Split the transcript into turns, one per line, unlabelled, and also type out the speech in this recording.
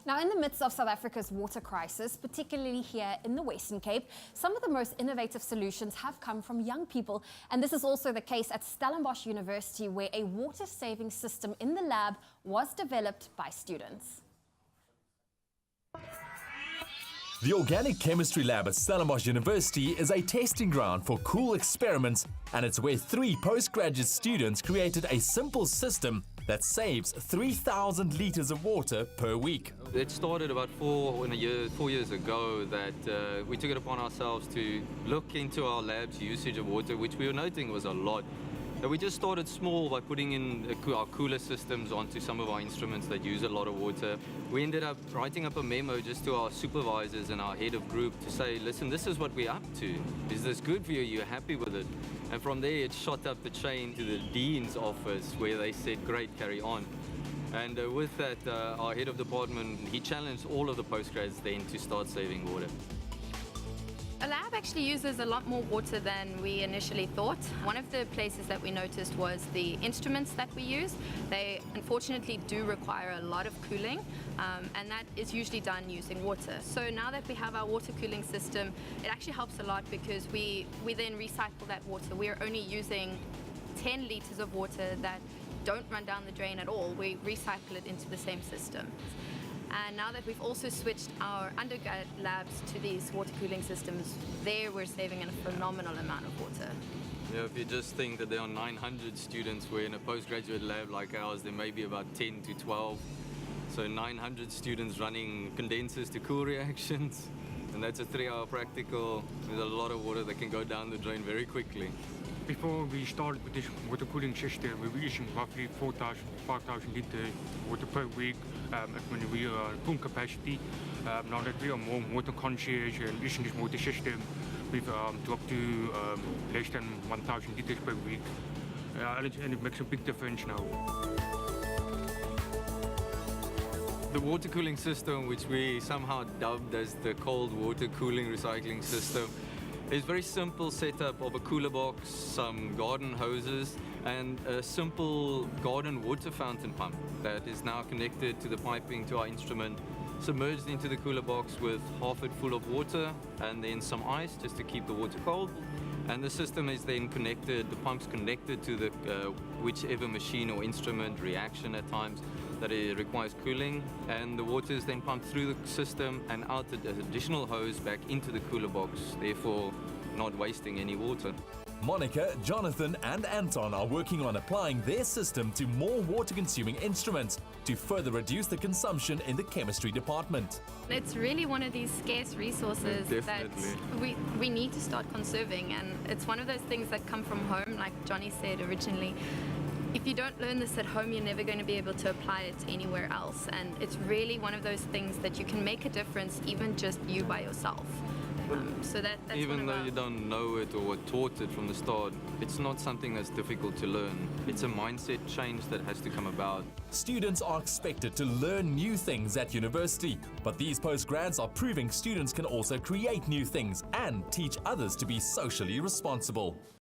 Now, in the midst of South Africa's water crisis, particularly here in the Western Cape, some of the most innovative solutions have come from young people. And this is also the case at Stellenbosch University, where a water-saving system in the lab was developed by students.
The Organic Chemistry Lab at Stellenbosch University is a testing ground for cool experiments, and it's where 3 postgraduate students created a simple system that saves 3,000 litres of water per week.
It started about 4 years ago that we took it upon ourselves to look into our lab's usage of water, which we were noting was a lot. So we just started small by putting in our cooler systems onto some of our instruments that use a lot of water. We ended up writing up a memo just to our supervisors and our head of group to say, listen, this is what we're up to. Is this good for you? You're happy with it? And from there, it shot up the chain to the dean's office, where they said, great, carry on. And with that, our head of department, he challenged all of the postgrads then to start saving water.
A lab actually uses a lot more water than we initially thought. One of the places that we noticed was the instruments that we use. They unfortunately do require a lot of cooling, and that is usually done using water. So now that we have our water cooling system, it actually helps a lot because we then recycle that water. We're only using 10 litres of water that don't run down the drain at all. We recycle it into the same system. And now that we've also switched our undergrad labs to these water cooling systems, there we're saving a phenomenal amount of water.
Yeah, if you just think that there are 900 students, where in a postgraduate lab like ours, there may be about 10 to 12. So 900 students running condensers to cool reactions. And that's a 3-hour practical with a lot of water that can go down the drain very quickly.
Before we started with this water cooling system, we were using roughly 4,000 to 5,000 litres water per week when we are full capacity. Now that we are more water conscious and using this water system, we've dropped to less than 1,000 litres per week. And it makes a big difference now.
The water cooling system, which we somehow dubbed as the cold water cooling recycling system, is very simple setup of a cooler box, some garden hoses, and a simple garden water fountain pump that is now connected to the piping to our instrument, submerged into the cooler box with half it full of water and then some ice just to keep the water cold. And the system is then connected, the pump's connected to the whichever machine or instrument reaction at times that it requires cooling, and the water is then pumped through the system and out an additional hose back into the cooler box, therefore not wasting any water.
Monica, Jonathan and Anton are working on applying their system to more water-consuming instruments to further reduce the consumption in the chemistry department.
It's really one of these scarce resources that we need to start conserving, and it's one of those things that come from home, like Johnny said originally. If you don't learn this at home, you're never going to be able to apply it anywhere else, and it's really one of those things that you can make a difference even just you by yourself. So that's
even though you don't know it or were taught it from the start, it's not something that's difficult to learn. It's a mindset change that has to come about.
Students are expected to learn new things at university, but these postgrads are proving students can also create new things and teach others to be socially responsible.